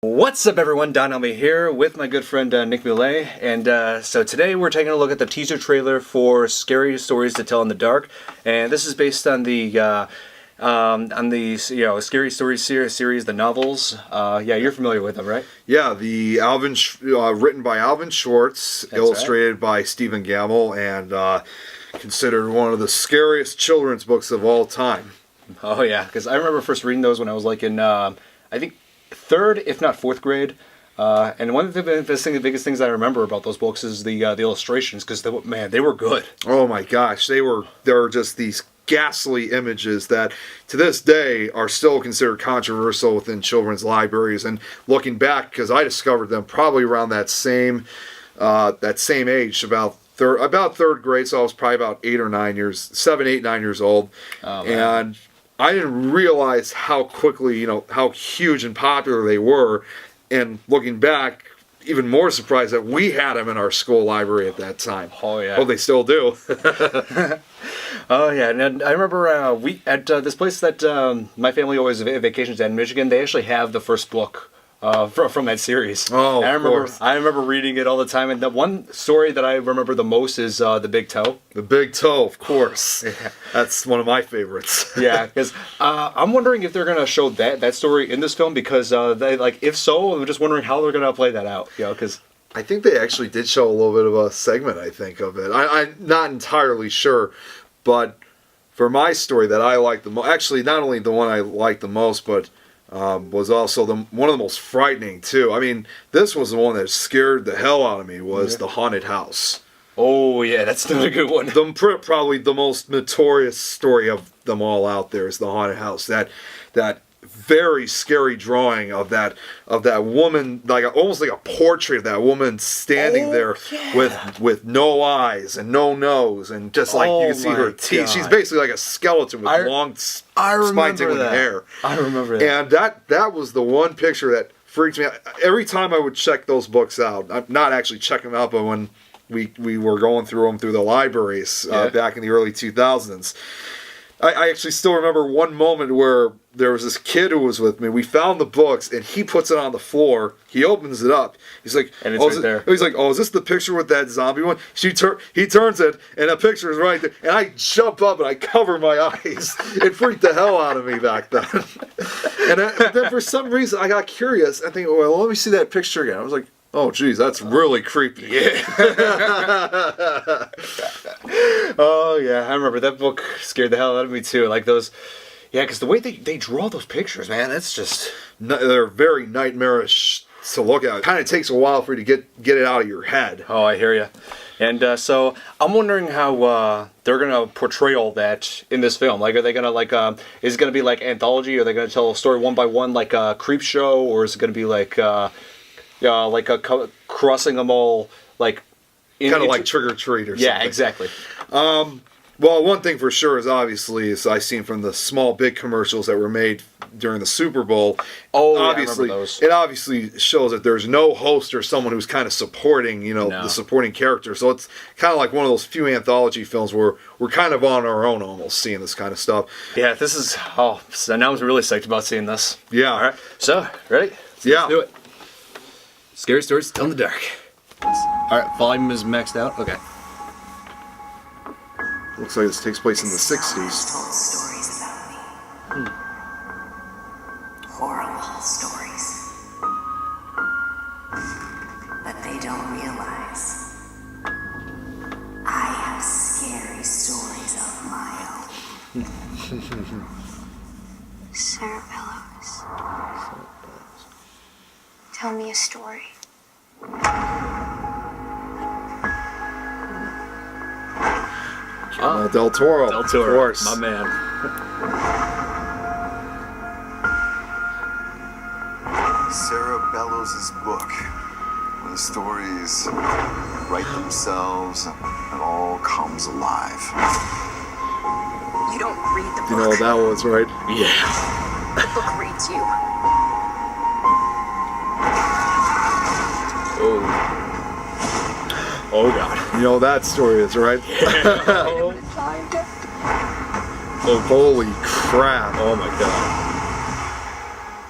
What's up everyone, Don Elmi here with my good friend Nick Moulet, and so today we're taking a look at the teaser trailer for Scary Stories to Tell in the Dark, and this is based on the Scary Stories series, the novels. Yeah, you're familiar with them, right? Yeah, the written by Alvin Schwartz, That's illustrated by Stephen Gamble, and considered one of the scariest children's books of all time. Oh yeah, because I remember first reading those when I was like in, I think, third, if not fourth grade. And one of the biggest things I remember about those books is the illustrations, because they were good. Oh my gosh, they were just these ghastly images that to this day are still considered controversial within children's libraries. And looking back, because I discovered them probably around that same age, about third grade, so I was probably about 7, 8, 9 years old. Oh, and I didn't realize how quickly, how huge and popular they were. And looking back, even more surprised that we had them in our school library at that time. Oh yeah. Oh, they still do. Oh yeah, and I remember we at this place that my family always vacations at in Michigan. They actually have the first book from that series. Oh, and of course. I remember reading it all the time. And the one story that I remember the most is the Big Toe. The Big Toe, of course. Yeah. That's one of my favorites. Yeah, because I'm wondering if they're gonna show that story in this film, because if so, I'm just wondering how they're gonna play that out. Because I think they actually did show a little bit of a segment, I think, of it. I'm not entirely sure, but for my story that I liked the most, actually not only the one I liked the most, but was also one of the most frightening too. I mean, this was the one that scared the hell out of me, was The Haunted House. Oh yeah, that's another good one. Probably the most notorious story of them all out there is The Haunted House. That very scary drawing of that woman, almost like a portrait of that woman standing there with no eyes and no nose, and just you can see her teeth. God. She's basically like a skeleton with long spine-tingling hair. I remember that. And that was the one picture that freaked me out. Every time I would check those books out, not actually check them out, but when we were going through them through the libraries back in the early 2000s, I actually still remember one moment where there was this kid who was with me. We found the books, and he puts it on the floor. He opens it up. He's like, and it's right there. He's like, oh, is this the picture with that zombie one? He turns it, and the picture is right there. And I jump up, and I cover my eyes. It freaked the hell out of me back then. And then for some reason, I got curious. I think, well, let me see that picture again. I was like, oh, geez, that's really creepy. Yeah. Oh, yeah, I remember that book scared the hell out of me, too. Like those, yeah, because the way they draw those pictures, man, it's just... They're very nightmarish to look at. It kind of takes a while for you to get it out of your head. Oh, I hear you. And so I'm wondering how they're going to portray all that in this film. Like, are they going to, is it going to be like anthology? Are they going to tell a story one by one like a creep show? Or is it going to be like crossing them all, like... Kind of like Trick or Treat or something. Yeah, exactly. Well, one thing for sure is I've seen from the small big commercials that were made during the Super Bowl. Oh, obviously, yeah, I remember those. It obviously shows that there's no host or someone who's kind of supporting, the supporting character. So it's kind of like one of those few anthology films where we're kind of on our own almost seeing this kind of stuff. Yeah, this is... Oh, so now I'm really psyched about seeing this. Yeah. All right. So, ready? Let's do it. Scary Stories to Tell in the Dark. Alright, volume is maxed out. Okay. Looks like this takes place in the 60s. Told stories about me. Horrible stories. But they don't realize I have scary stories of my own. Sarah Bellows. Tell me a story. Del Toro. Del Toro, of course. my man. Sarah Bellows' book, where the stories write themselves and all comes alive. You don't read the book. That was right. Yeah. The book reads you. Oh God. That story is right. Yeah. Oh, holy crap. Oh my God.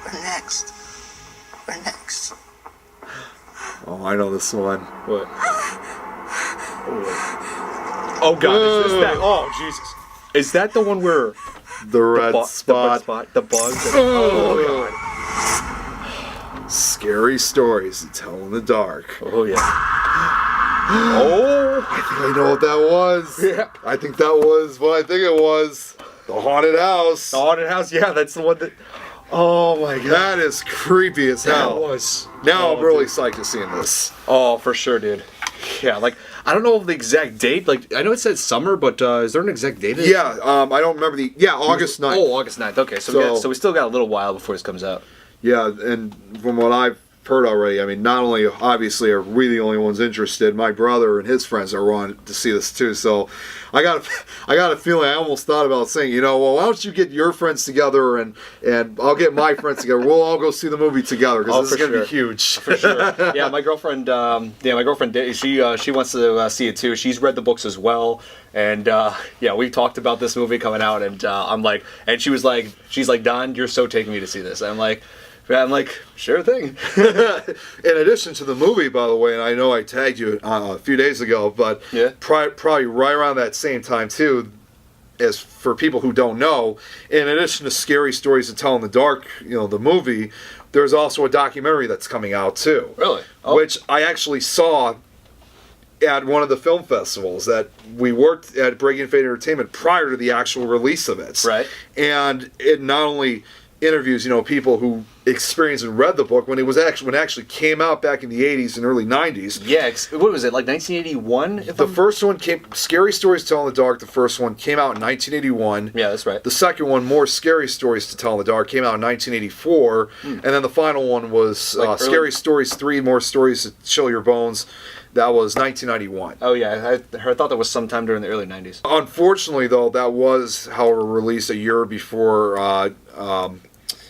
We're next. We're next. books. Oh, I know this one. What? Oh god, is this that? Oh Jesus. Is that the one where The red spot. The bug? Oh god. Scary stories to tell in the dark. Oh yeah. Oh! I think I know what that was. Yeah. I think that was what I think it was. The haunted house. The haunted house, yeah, that's the one that. Oh my god. That is creepy as hell. That was. Now Oh, I'm really dude. psyched to see this. Oh, for sure, dude. Yeah, like, I don't know the exact date. Like, I know it said summer, but is there an exact date? Yeah, I don't remember the. Yeah, August 9th. Oh, August 9th. Okay, so we still got a little while before this comes out. Yeah, and from what I've heard already, I mean, not only obviously are we the only ones interested, my brother and his friends are on to see this too. So I got a feeling. I almost thought about saying, well, why don't you get your friends together and I'll get my friends together. We'll all go see the movie together because this is gonna be huge. For sure. Yeah, my girlfriend. She wants to see it too. She's read the books as well, and we talked about this movie coming out, and I'm like, and she's like, Don, you're so taking me to see this. And I'm like, sure thing. In addition to the movie, by the way, and I know I tagged you a few days ago, but yeah. Probably right around that same time too, as for people who don't know, in addition to Scary Stories to Tell in the Dark, the movie, there's also a documentary that's coming out too. Really? Oh. Which I actually saw at one of the film festivals that we worked at Breaking Fate Entertainment prior to the actual release of it. Right. And it not only interviews, people who experienced and read the book when it actually came out back in the 80s and early 90s. Yeah, what was it, like 1981? The first one Scary Stories to Tell in the Dark, the first one came out in 1981. Yeah, that's right. The second one, More Scary Stories to Tell in the Dark, came out in 1984. And then the final one was Scary Stories 3, More Stories to Chill Your Bones. That was 1991. Oh yeah, I thought that was sometime during the early 90s. Unfortunately, though, that was, however, released a year before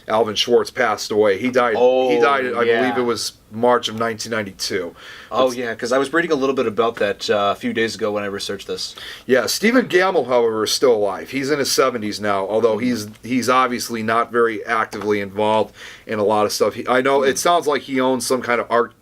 Alvin Schwartz passed away. He died. I believe it was March of 1992. Oh yeah, because I was reading a little bit about that a few days ago when I researched this. Yeah, Stephen Gamble, however, is still alive. He's in his 70s now, although he's obviously not very actively involved in a lot of stuff. I know it sounds like he owns some kind of art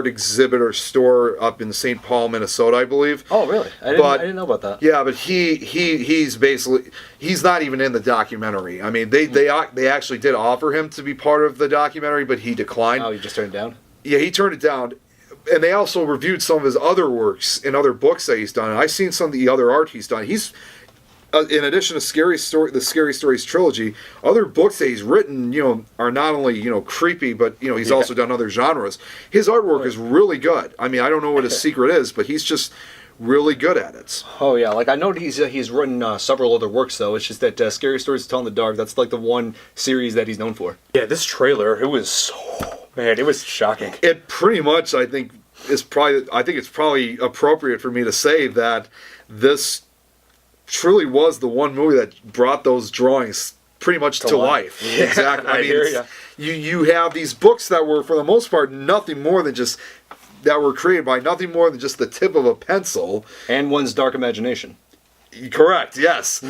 exhibitor store up in St. Paul, Minnesota, I believe. Oh, really? I didn't know about that. Yeah, but he's basically, he's not even in the documentary. I mean, they actually did offer him to be part of the documentary, but he declined. Oh, you just turned it down? Yeah, he turned it down. And they also reviewed some of his other works and other books that he's done. And I've seen some of the other art he's done. He's in addition to the Scary Stories trilogy, other books that he's written, are not only, creepy, but, he's also done other genres. His artwork is really good. I mean, I don't know what his secret is, but he's just really good at it. Oh, yeah. Like, I know he's written several other works, though. It's just that Scary Stories to Tell in the Dark, that's like the one series that he's known for. Yeah, this trailer, it was shocking. It pretty much, I think it's probably appropriate for me to say that this truly was the one movie that brought those drawings pretty much to life. Yeah, exactly. I hear ya. You have these books that were, for the most part, nothing more than just that were created by nothing more than just the tip of a pencil and one's dark imagination. Correct. Yes.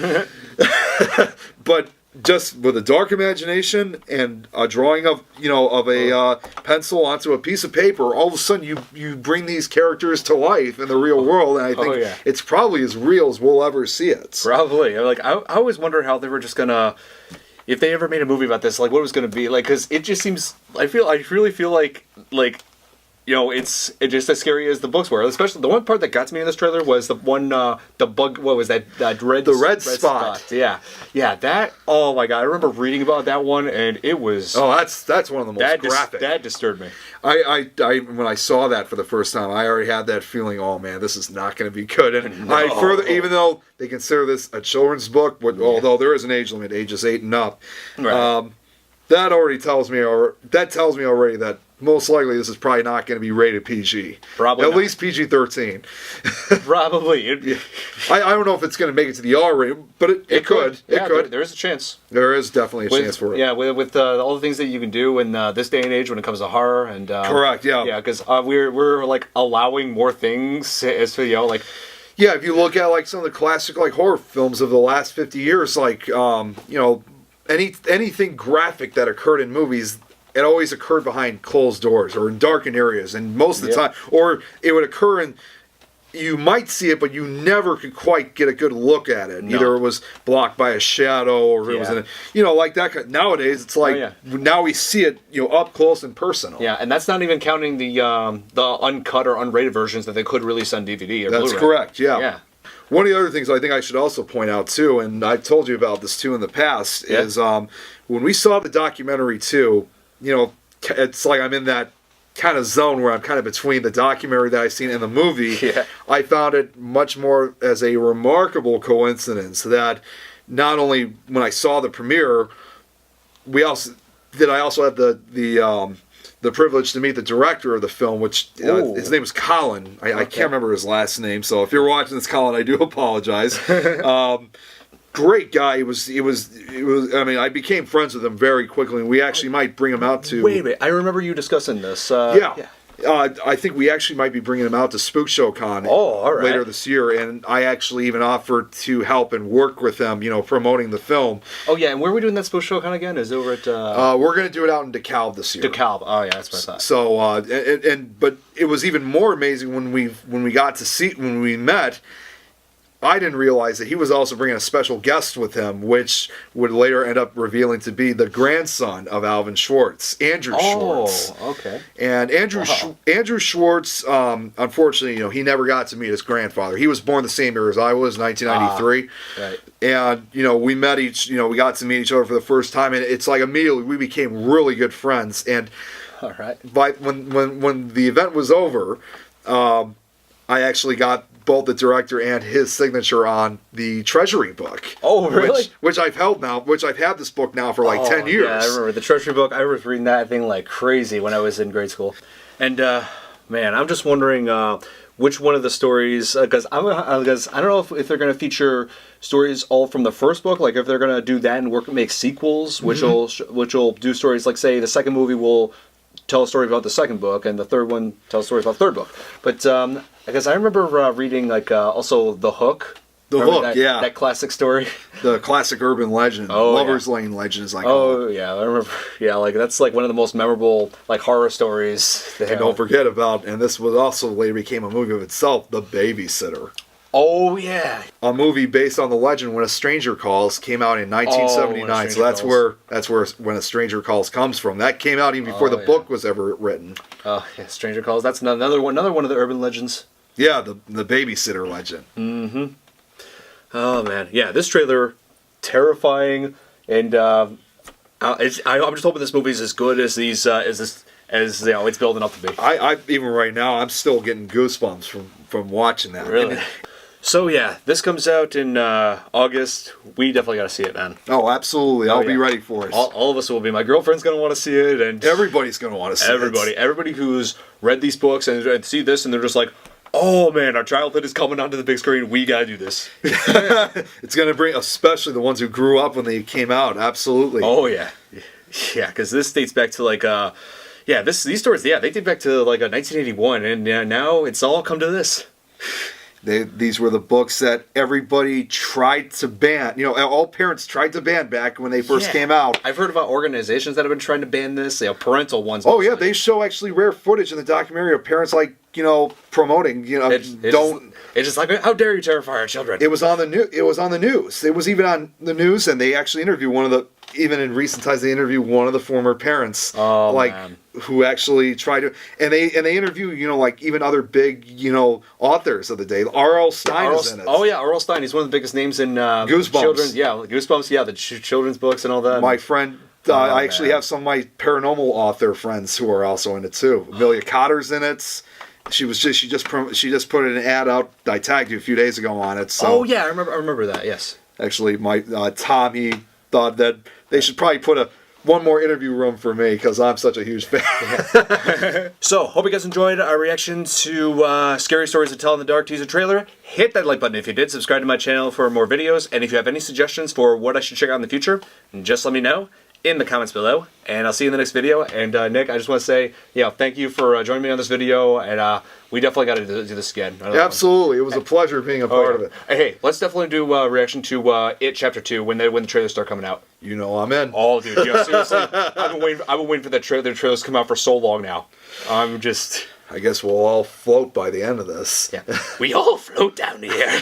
But just with a dark imagination and a drawing of a pencil onto a piece of paper, all of a sudden you bring these characters to life in the real world, and I think it's probably as real as we'll ever see it. Probably. Like I always wonder how they were just gonna, if they ever made a movie about this, like what it was gonna be like, because it just seems, I really feel like it's just as scary as the books were. Especially the one part that got to me in this trailer was the one, the bug. What was that? That red spot. Yeah. That. Oh my god! I remember reading about that one, and it was. Oh, that's one of the most graphic. That disturbed me. I when I saw that for the first time, I already had that feeling. Oh man, this is not going to be good. And even though they consider this a children's book, although there is an age limit, ages 8 and up, right. That tells me already that most likely this is probably not going to be rated PG. Probably at not. least PG-13. Probably. I don't know if it's going to make it to the R rating, but it could. Yeah, it could. There is a chance. There is definitely a chance for it. Yeah, with all the things that you can do in this day and age when it comes to horror and correct. Yeah. Yeah, because we're like allowing more things as for like. Yeah, if you look at like some of the classic like horror films of the last 50 years, like anything graphic that occurred in movies, it always occurred behind closed doors or in darkened areas, and most of the time, or it would occur in. You might see it, but you never could quite get a good look at it. No. Either it was blocked by a shadow, or it was in a, you know, like that. Nowadays, it's like now we see it, you know, up close and personal. Yeah, and that's not even counting the uncut or unrated versions that they could release on DVD or That's Blu-ray. correct. Yeah. Yeah. One of the other things I think I should also point out too, and I've told you about this too in the past, is when we saw the documentary too. You know, it's like I'm in that kind of zone where I'm kind of between the documentary that I've seen and the movie. Yeah. I found it much more as a remarkable coincidence that not only when I saw the premiere, I also had the privilege to meet the director of the film, which his name was Colin. I can't remember his last name, so if you're watching this, Colin, I do apologize. Great guy. It was. I mean, I became friends with him very quickly, and we actually might bring him out to. Wait a minute, I remember you discussing this. I think we actually might be bringing him out to Spook Show Con later this year, and I actually even offered to help and work with them, you know, promoting the film. Oh yeah, and where are we doing that Spook Show Con again? Is it over at? We're going to do it out in DeKalb this year. DeKalb. Oh yeah, that's what I thought. So, but it was even more amazing when we met. I didn't realize that he was also bringing a special guest with him, which would later end up revealing to be the grandson of Alvin Schwartz, Andrew Schwartz. Oh, okay. And Andrew Schwartz, unfortunately, you know, he never got to meet his grandfather. He was born the same year as I was, 1993. Right. And, you know, we got to meet each other for the first time, and it's like immediately we became really good friends. And all right. When the event was over, I actually got both the director and his signature on the Treasury book. Oh, really? Which I've had this book now for like 10 years. Yeah, I remember the Treasury book. I was reading that thing like crazy when I was in grade school. And man, I'm just wondering which one of the stories, because I don't know if they're going to feature stories all from the first book, like if they're going to do that and make sequels, which will do stories like, say, the second movie will tell a story about the second book, and the third one tells stories about the third book. But because I remember reading like also The Hook. That classic story. The classic urban legend. Lover's Lane legend is like. Oh yeah, I remember. Yeah, like that's like one of the most memorable like horror stories. And don't forget about, and this was also later became a movie of itself, The Babysitter. Oh yeah, a movie based on the legend When a Stranger Calls came out in 1979. So that's where When a Stranger Calls comes from. That came out even before the book was ever written. Oh yeah, Stranger Calls. That's another one of the urban legends. Yeah, the babysitter legend. Mm-hmm. Oh man, yeah. This trailer, terrifying, and I'm just hoping this movie is as good as these as you know it's building up to be. I even right now I'm still getting goosebumps from watching that. Really. So yeah, this comes out in August. We definitely got to see it, man. Oh, absolutely. I'll be ready for it. All of us will be. My girlfriend's going to want to see it, and everybody's going to want to see it. Everybody who's read these books and see this, and they're just like, oh man, our childhood is coming onto the big screen. We got to do this. It's going to bring, especially the ones who grew up when they came out. Absolutely. Oh yeah, yeah. Because this dates back to like these stories. Yeah, they date back to like 1981, and now it's all come to this. These were the books that everybody tried to ban. You know, all parents tried to ban back when they first came out. I've heard about organizations that have been trying to ban this. You know, parental ones. Oh yeah, they show actually rare footage in the documentary of parents like promoting. It's just like, how dare you terrify our children? It was on the news. It was on the news. It was even on the news, and they actually interviewed even in recent times, they interviewed one of the former parents. Oh man. Who actually tried to, and they interview, like even other big, authors of the day. R.L. Stine is in it. Oh yeah, R.L. Stine. He's one of the biggest names in Goosebumps. Children's, Goosebumps. Yeah, the children's books and all that. My friend, I actually have some of my paranormal author friends who are also in it too. Amelia Cotter's in it. She just put an ad out. I tagged you a few days ago on it. So. Oh yeah, I remember that. Yes. Actually, my Tom, he thought that they should probably put one more interview room for me because I'm such a huge fan. So, hope you guys enjoyed our reaction to Scary Stories to Tell in the Dark teaser trailer. Hit that like button if you did. Subscribe to my channel for more videos. And if you have any suggestions for what I should check out in the future, just let me know in the comments below. And I'll see you in the next video. And Nick, I just want to say, thank you for joining me on this video. And we definitely got to do this again. Absolutely. It was a pleasure being a part of it. Hey, let's definitely do a reaction to It Chapter 2 when the trailers start coming out. You know I'm in. Oh, dude, yeah, seriously, I've been waiting for the trailers to come out for so long now. I'm just. I guess we'll all float by the end of this. Yeah, we all float down here.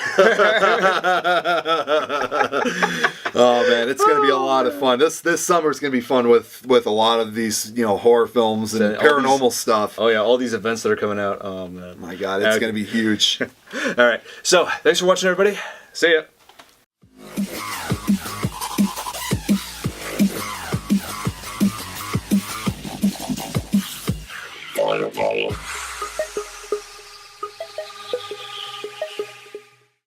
Oh man, it's gonna be a lot of fun. This summer is gonna be fun with a lot of these horror films and paranormal stuff. Oh yeah, all these events that are coming out. Oh man, my God, it's gonna be huge. All right, so thanks for watching, everybody. See ya. Fireball.